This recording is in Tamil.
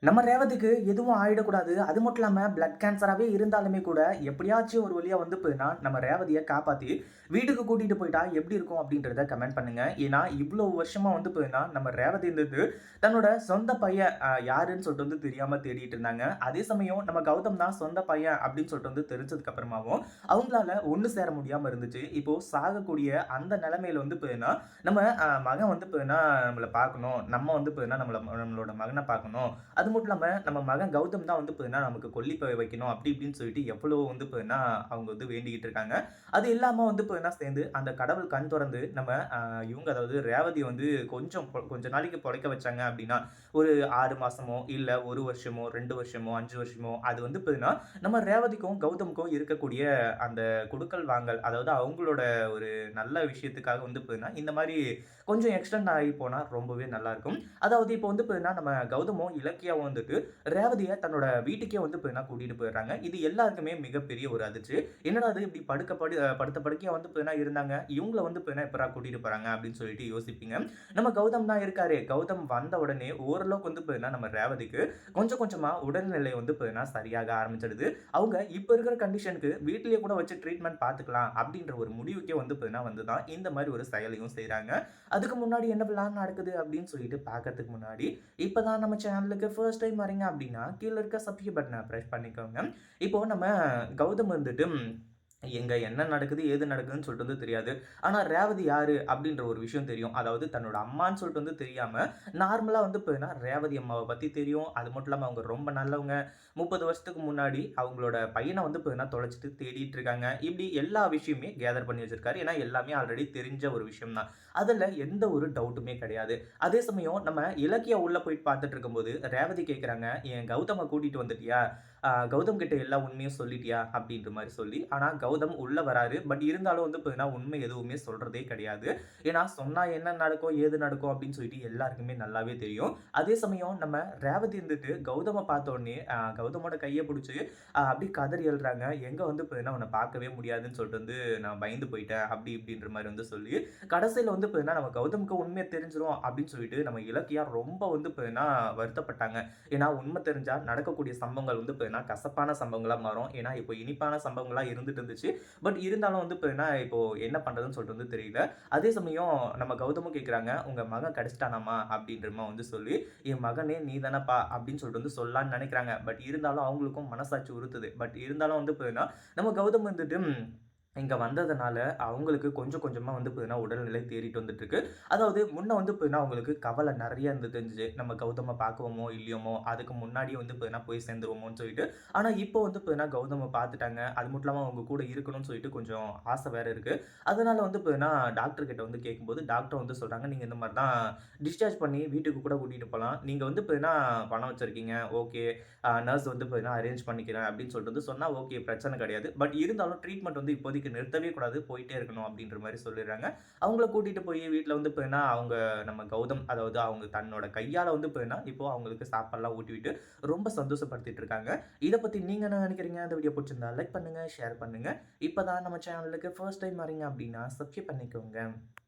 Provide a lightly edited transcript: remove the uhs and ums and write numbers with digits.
நம்ம ரேவதிக்கு எதுவும் ஆயிடக்கூடாது. அது மட்டும் இல்லாம பிளட் கேன்சராவே இருந்தாலுமே கூட, எப்படியாச்சும் ஒரு வழியா வந்து போய்னா, நம்ம ரேவதிய காப்பாத்தி வீட்டுக்கு கூட்டிட்டு போயிட்டா எப்படி இருக்கும் அப்படின்றத கமெண்ட் பண்ணுங்க. ஏன்னா, இவ்வளோ வருஷமா வந்து போய்னா, நம்ம ரேவதி இருந்தது தன்னோட சொந்த பையன் யாருன்னு சொல்லிட்டு வந்து தெரியாம தேடிட்டு இருந்தாங்க. அதே சமயம் நம்ம கௌதம் தான் சொந்த பையன் அப்படின்னு சொல்லிட்டு வந்து தெரிஞ்சதுக்கு அப்புறமாவும், அவங்களால ஒண்ணு சேர முடியாம இருந்துச்சு. இப்போ சாகக்கூடிய அந்த நிலைமையில வந்து போய்னா, நம்ம மகன் வந்து போய்னா நம்மள பார்க்கணும். நம்ம வந்து போய்னா நம்மளோட மகன பார்க்கணும். அது மட்டும் இல்லாம நம்ம மகன் கௌதம் தான் வந்து பார்த்தீங்கன்னா, நமக்கு கொல்லி வைக்கணும் அப்படி இப்படின்னு சொல்லிட்டு எவ்வளோ வந்து பார்த்தீங்கன்னா, அவங்க வந்து வேண்டிக்கிட்டு இருக்காங்க. அது இல்லாம வந்து பார்த்தீங்கன்னா சேர்ந்து அந்த கடவுள் கண் தொறந்து நம்ம இவங்க அதாவது ரேவதிய வந்து கொஞ்ச நாளைக்கு பொழைக்க வச்சாங்க அப்படின்னா, ஒரு 6 மாசமோ, இல்ல 1 வருஷமோ, 2 வருஷமோ, 5 வருஷமோ அது வந்து பார்த்தீங்கன்னா, நம்ம ரேவதிக்கும், கௌதமுக்கும் இருக்கக்கூடிய அந்த குடுக்கல் வாங்கல் அதாவது அவங்களோட ஒரு நல்ல விஷயத்துக்காக வந்து பார்த்தீங்கன்னா, இந்த மாரி கொஞ்சம் எக்ஸ்டெண்ட் ஆகி போனா ரொம்பவே நல்லாருக்கும். அதாவது இப்போ வந்து பார்த்தீங்கன்னா, நம்ம கௌதமும், இலக்கியாவும் வந்துட்டு ரேவதிய தன்னோட வீட்டுக்கே வந்து பார்த்தீங்கன்னா கூட்டிட்டு போயிடுறாங்க. இது எல்லாருக்குமே மிகப்பெரிய ஒரு அதிர்ச்சி. என்னடா இது இப்படி படுத்த படுக்கையா வந்து பார்த்தீங்கன்னா இருந்தாங்க. இவங்கள வந்து பார்த்தீங்கன்னா எப்புட்றா கூட்டிட்டு போறாங்க அப்படின்னு சொல்லிட்டு யோசிப்பீங்க. நம்ம கௌதம் தான் இருக்காரே. கௌதம் வந்த உடனே ஓரளவுக்கு வந்து பார்த்தீங்கன்னா நம்ம ரேவதிக்கு கொஞ்சம் கொஞ்சமா உடல்நிலை வந்து பார்த்தீங்கன்னா சரியாக ஆரம்பிச்சிடுது. அவங்க இப்ப இருக்கிற கண்டிஷனுக்கு வீட்டிலேயே கூட வச்சு ட்ரீட்மெண்ட் பார்த்துக்கலாம் அப்படின்ற ஒரு முடிவுக்கே வந்து பார்த்தீங்கன்னா வந்து தான் இந்த மாரி ஒரு செயலையும் செய்றாங்க. அதுக்கு முன்னாடி என்ன பிளான் நடக்குது அப்படின்னு சொல்லிட்டு பார்க்கறதுக்கு முன்னாடி, இப்ப தான் நம்ம சேனலுக்கு ஃபர்ஸ்ட் டைம் வரீங்க அப்படின்னா, கீழ இருக்க சப்ஸ்கிரைப் பட்டன பிரஸ் பண்ணிக்கோங்க. இப்போ நம்ம கௌதம் வந்துட்டு எங்க என்ன நடக்குது, ஏது நடக்குதுன்னு சொல்லிட்டு வந்து தெரியாது. ஆனா ரேவதி யாரு அப்படின்ற ஒரு விஷயம் தெரியும். அதாவது தன்னோட அம்மான்னு சொல்லிட்டு வந்து தெரியாம, நார்மலா வந்து பார்த்தீங்கன்னா, ரேவதி அம்மாவ பத்தி தெரியும். அது மட்டும் இல்லாம அவங்க ரொம்ப நல்லவங்க. 30 வருஷத்துக்கு முன்னாடி அவங்களோட பையன வந்து பார்த்தீங்கன்னா, தொலைச்சுட்டு தேடிட்டு இருக்காங்க. இப்படி எல்லா விஷயமுமே கேதர் பண்ணி வச்சிருக்காரு. ஏன்னா எல்லாமே ஆல்ரெடி தெரிஞ்ச ஒரு விஷயம் தான். அதுல எந்த ஒரு டவுட்டுமே கிடையாது. அதே சமயம் நம்ம இலக்கியா உள்ள போயிட்டு பார்த்துட்டு இருக்கும்போது, ரேவதி கேட்குறாங்க, "என் கௌதம கூட்டிட்டு வந்துட்டியா? கௌதம் கிட்ட எல்லா உண்மையும் சொல்லிட்டியா?" அப்படின்ற மாரி சொல்லி. ஆனா கௌதம் உள்ள வராரு. பட் இருந்தாலும் வந்து பார்த்தீங்கன்னா, உண்மை எதுவுமே சொல்றதே கிடையாது. ஏன்னா, சொன்னா என்ன நடக்கும், ஏது நடக்கும் அப்படின்னு சொல்லிட்டு எல்லாருக்குமே நல்லாவே தெரியும். அதே சமயம் நம்ம ரேவதி இருந்துட்டு கௌதம பார்த்த உடனே கௌதமோட கைய புடிச்சு அப்படியே கதறி அழுறாங்க. எங்க வந்து பார்த்தீங்கன்னா, உன்ன பார்க்கவே முடியாதுன்னு சொல்லிட்டு வந்து நான் பயந்து போயிட்டேன். அப்படி இப்படின்ற மாரி வந்து சொல்லி, கடைசியில வந்து பார்த்தீங்கன்னா, நம்ம கௌதமுக்கு உண்மைய தெரிஞ்சிரும் அப்படின்னு சொல்லிட்டு நம்ம இலக்கியா ரொம்ப வந்து பார்த்தீங்கன்னா வருத்தப்பட்டாங்க. ஏன்னா, உண்மை தெரிஞ்சா நடக்கக்கூடிய சம்பவங்கள் வந்து பார்த்தீங்கன்னா, கசப்பான சம்பவங்களா மாறும். ஏன்னா, இப்போ இனிப்பான சம்பவங்களா இருந்துட்டு இருந்துச்சு. பட் இருந்தாலும் வந்து பார்த்தீங்கன்னா, இப்போ என்ன பண்றதுன்னு சொல்லிட்டு வந்து தெரியல. அதே சமயம் நம்ம கௌதமும் கேட்குறாங்க, "உங்க மகன் கிடைச்சிட்டானாம்மா?" அப்படின்ற மாரி வந்து சொல்லி, "என் மகனே நீ தானப்பா" அப்படின்னு சொல்லிட்டு வந்து சொல்லலாம்னு நெனைக்கிறாங்க. பட் இருந்தாலும் அவங்களுக்கும் மனசாட்சி உறுத்துது. பட் இருந்தாலும் வந்து பார்த்தீங்கன்னா, நம்ம கௌதம் வந்துட்டு இங்க வந்ததுனால அவங்களுக்கு கொஞ்சம் கொஞ்சமா வந்து பார்த்தீங்கன்னா, உடல்நிலை தேறிட்டு வந்துட்டுருக்கு. அதாவது முன்ன வந்து பார்த்தீங்கன்னா, அவங்களுக்கு கவலை நெறைய இருந்துச்சு. நம்ம கௌதம பார்க்குவோமோ, இல்லையோமோ, அதுக்கு முன்னாடியே வந்து பார்த்தீங்கன்னா, போய் சேர்ந்துருவோமோன்னு சொல்லிட்டு. ஆனா, இப்போ வந்து பார்த்தீங்கன்னா, கௌதம பார்த்துட்டாங்க. அது மட்டும் இல்லாம அவங்க கூட இருக்கணும்னு சொல்லிட்டு கொஞ்சம் ஆசை வேற இருக்கு. அதனால வந்து பார்த்தீங்கன்னா, டாக்டர் கிட்ட வந்து கேட்கும்போது, டாக்டர் வந்து சொல்றாங்க, "நீங்க இந்த மாரி தான் டிஸ்சார்ஜ் பண்ணி வீட்டுக்கு கூட கூட்டிட்டு போலாம். நீங்க வந்து பார்த்தீங்கன்னா, பணம் வச்சிருக்கீங்க. ஓகே. நர்ஸ் வந்து பார்த்தீங்கன்னா, அரேஞ்ச் பண்ணிக்கிறேன்." அப்படின்னு சொல்லிட்டு வந்து சொன்னா, ஓகே பிரச்சனை கிடையாது. பட் இருந்தாலும் ட்ரீட்மெண்ட் வந்து இப்போதைக்கு நிறுத்தவே கூடாது. போயிட்டே இருக்கணும் அப்படின்ற மாரி சொல்லிடுறாங்க. அவங்கள கூட்டிட்டு போய் வீட்ல வந்து பார்த்தீங்கன்னா, அவங்க நம்ம கௌதம் அதாவது அவங்க தன்னோட கையால வந்து பார்த்தீங்கன்னா, இப்போ அவங்களுக்கு சாப்பாடுலாம் ஊட்டி விட்டு ரொம்ப சந்தோஷப்படுத்திட்டு இருக்காங்க. இத பத்தி நீங்க என்ன நினைக்கிறீங்க? இந்த வீடியோ புடிச்சிருந்தா லைக் பண்ணுங்க, ஷேர் பண்ணுங்க. இப்ப தான் நம்ம சேனலுக்கு ஃபர்ஸ்ட் டைம் வரீங்க அப்படின்னா, சப்ஸ்கிரைப் பண்ணிக்கோங்க.